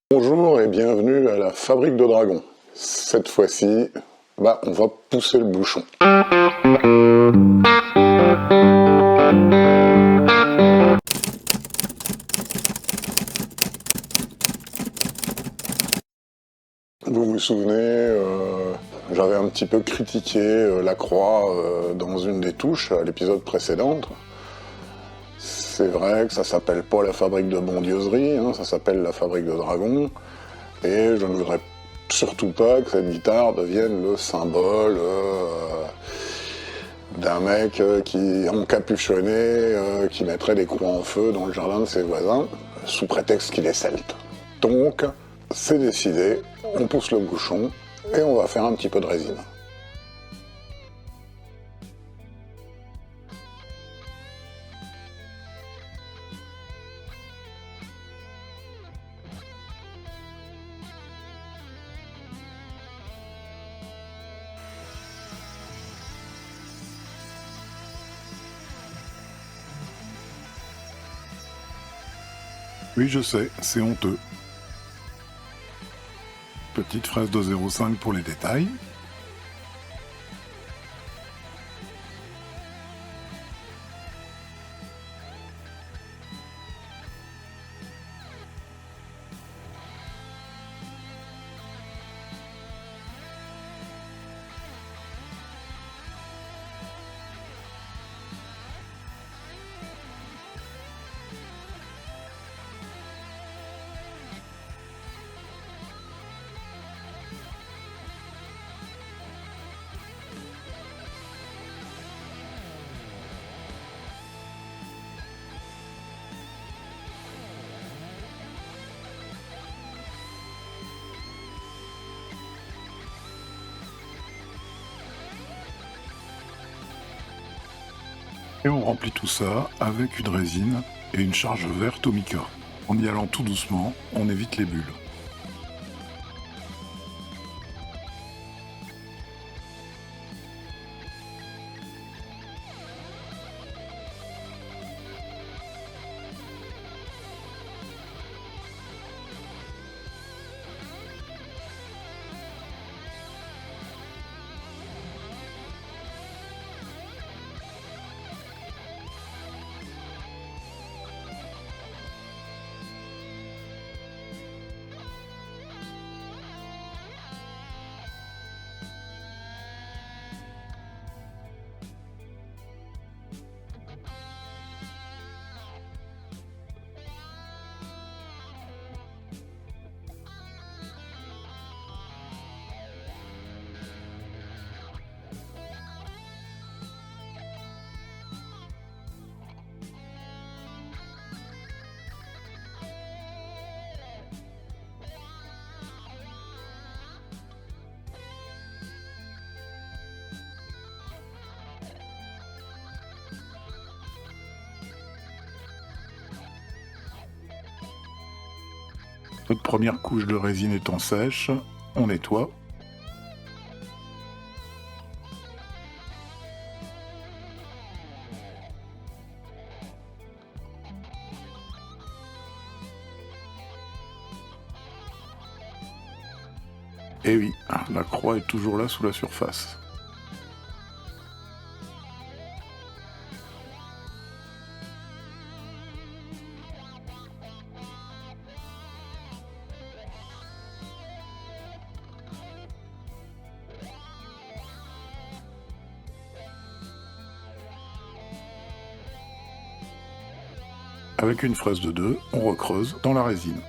Bonjour et bienvenue à la Fabrique de Dragons. Cette fois-ci, on va pousser le bouchon. Vous vous souvenez, j'avais un petit peu critiqué la croix dans une des touches à l'épisode précédent. C'est vrai que ça s'appelle pas la Fabrique de Bondieuserie, ça s'appelle la Fabrique de Dragons. Et je ne voudrais surtout pas que cette guitare devienne le symbole d'un mec qui encapuchonné, qui mettrait des croix en feu dans le jardin de ses voisins, sous prétexte qu'il est celte. Donc, c'est décidé, on pousse le bouchon et on va faire un petit peu de résine. Oui, je sais, c'est honteux. Petite fraise de 0,5 pour les détails. Et on remplit tout ça avec une résine et une charge verte au mica. En y allant tout doucement, on évite les bulles. Notre première couche de résine étant sèche, on nettoie. Et oui, la croix est toujours là sous la surface. Avec une fraise de 2, on recreuse dans la résine.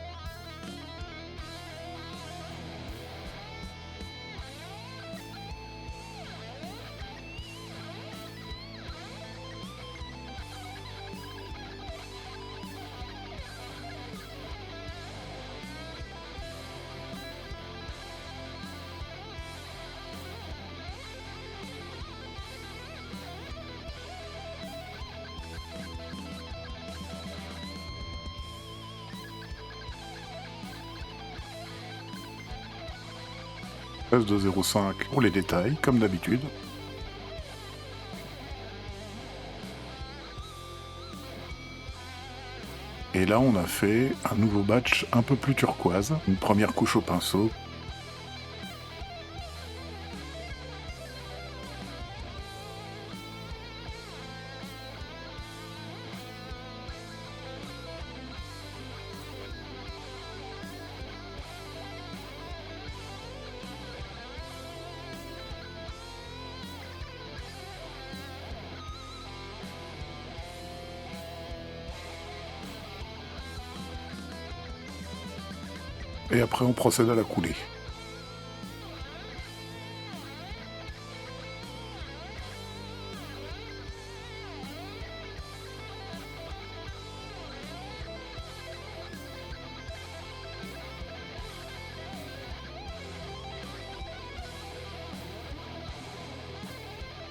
Fraise de 0,5 pour les détails, comme d'habitude. Et là, on a fait un nouveau batch un peu plus turquoise, une première couche au pinceau. Et après, on procède à la coulée.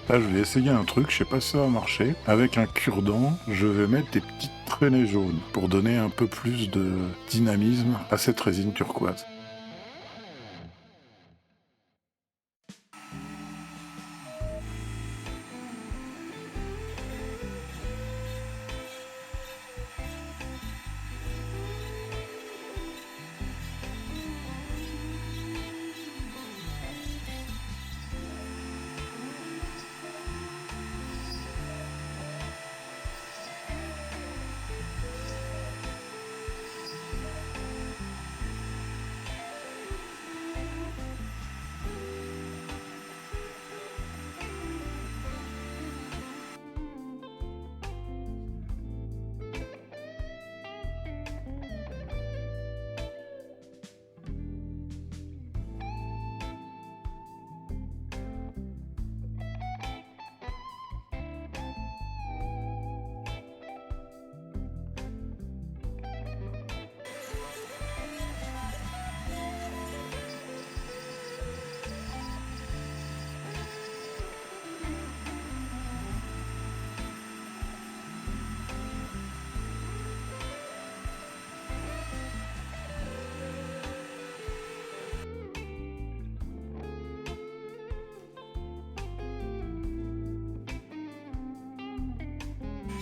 Là, je vais essayer un truc, je sais pas si ça va marcher. Avec un cure-dent, je vais mettre des petites traînées jaunes pour donner un peu plus de dynamisme à cette résine turquoise.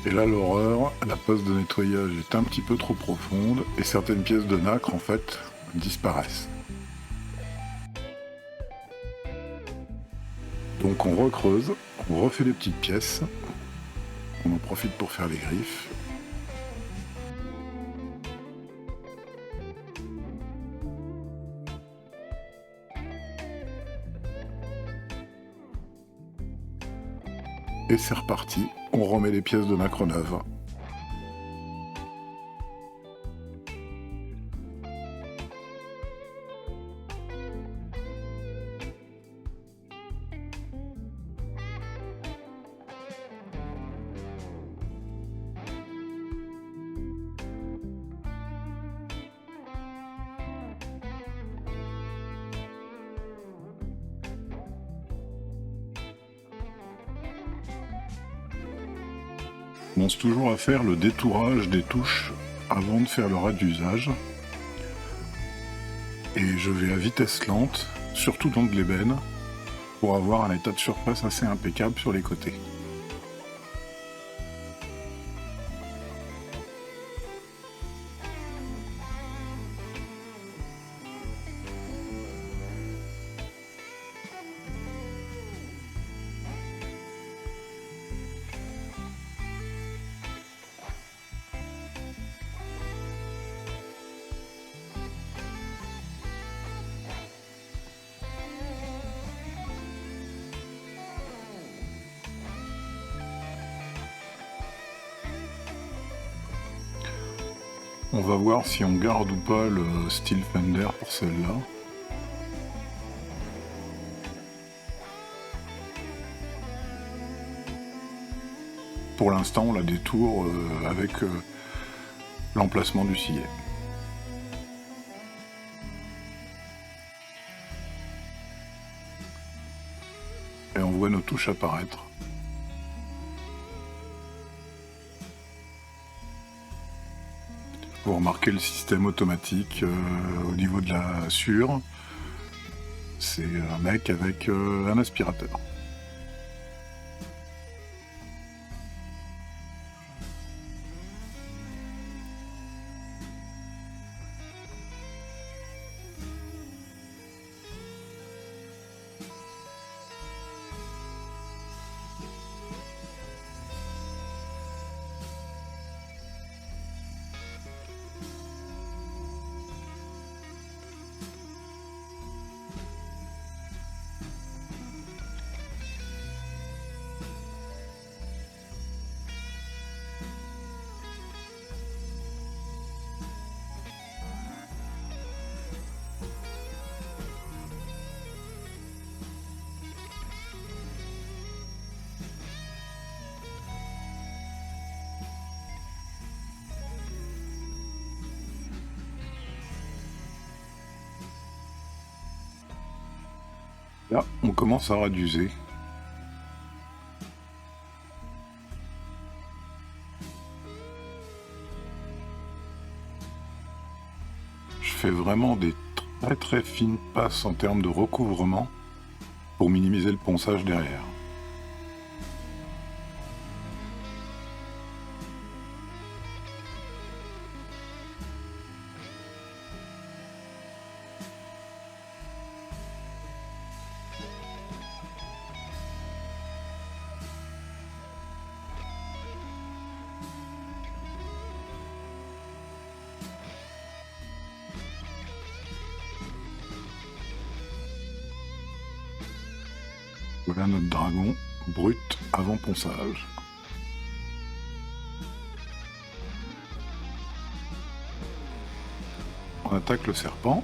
Et là, l'horreur, la passe de nettoyage est un petit peu trop profonde et certaines pièces de nacre, en fait, disparaissent. Donc on recreuse, on refait des petites pièces, on en profite pour faire les griffes. Et c'est reparti, on remet les pièces de nacre neuves. On pense toujours à faire le détourage des touches avant de faire le ras d'usage. Et je vais à vitesse lente, surtout dans de l'ébène, pour avoir un état de surface assez impeccable sur les côtés. On va voir si on garde ou pas le style Fender pour celle-là. Pour l'instant, on la détourne avec l'emplacement du sillet. Et on voit nos touches apparaître. Vous remarquez le système automatique au niveau de la suure. C'est un mec avec un aspirateur. Là, on commence à raduser. Je fais vraiment des très très fines passes en termes de recouvrement pour minimiser le ponçage derrière. Voilà notre dragon brut avant ponçage. On attaque le serpent.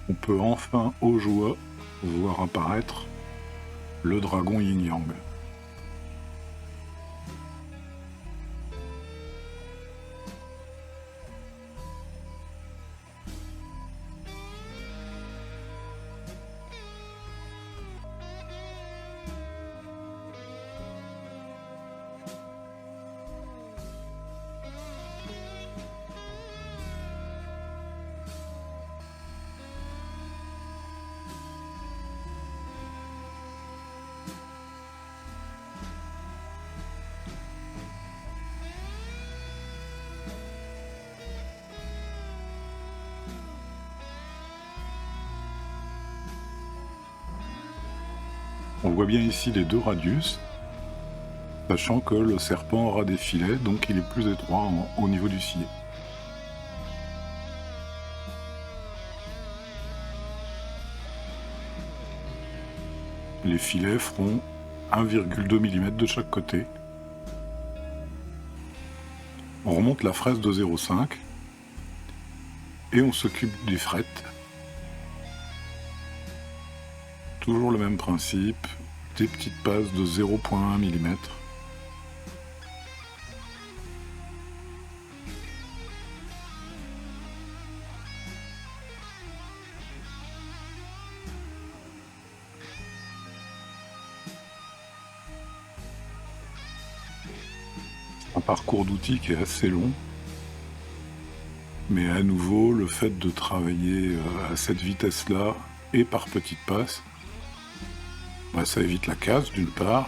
On peut enfin, aux joies, voir apparaître le dragon yin-yang. On voit bien ici les deux radius, sachant que le serpent aura des filets, donc il est plus étroit au niveau du scié. Les filets feront 1,2 mm de chaque côté. On remonte la fraise de 0,5 et on s'occupe des frettes. Toujours le même principe, des petites passes de 0,1 mm. Un parcours d'outils qui est assez long, mais à nouveau, le fait de travailler à cette vitesse-là et par petites passes, ça évite la casse d'une part,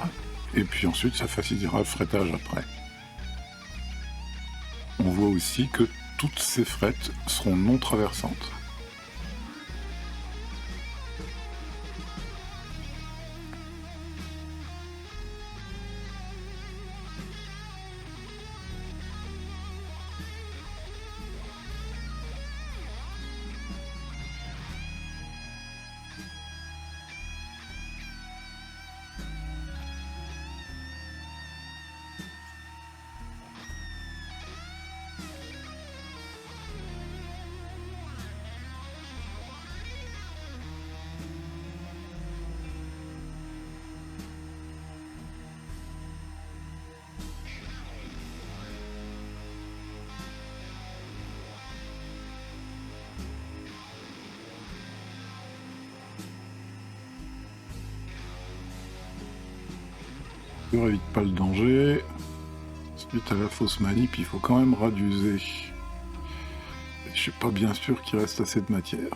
et puis ensuite ça facilitera le frettage après. On voit aussi que toutes ces frettes seront non traversantes. Je évite pas le danger. Suite à la fausse manip, il faut quand même raduser. Je suis pas bien sûr qu'il reste assez de matière.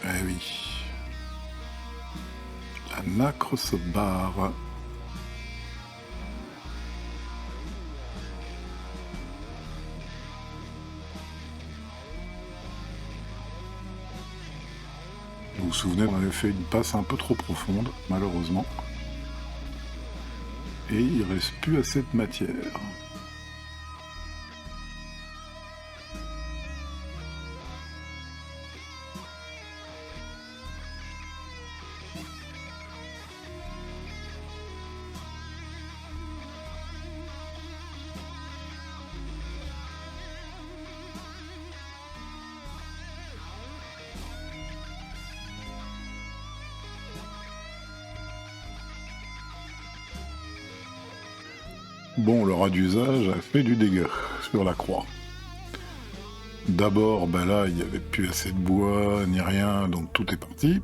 Eh oui. La nacre se barre. Vous vous souvenez, on avait fait une passe un peu trop profonde, malheureusement. Et il reste plus assez de matière. Bon, le rat d'usage a fait du dégât sur la croix. D'abord, là, il n'y avait plus assez de bois, ni rien, donc tout est parti.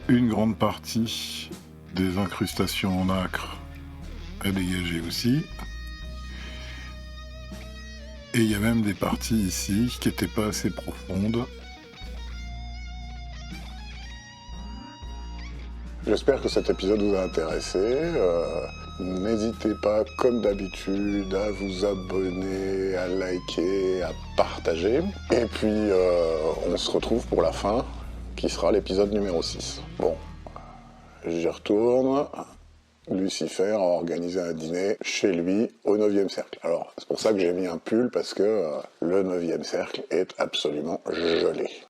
Une grande partie des incrustations en nacre a dégagé aussi. Et il y a même des parties ici qui n'étaient pas assez profondes. J'espère que cet épisode vous a intéressé. N'hésitez pas, comme d'habitude, à vous abonner, à liker, à partager. Et puis, on se retrouve pour la fin, qui sera l'épisode numéro 6. Bon, j'y retourne. Lucifer a organisé un dîner chez lui au 9e cercle. Alors, c'est pour ça que j'ai mis un pull, parce que le 9e cercle est absolument gelé.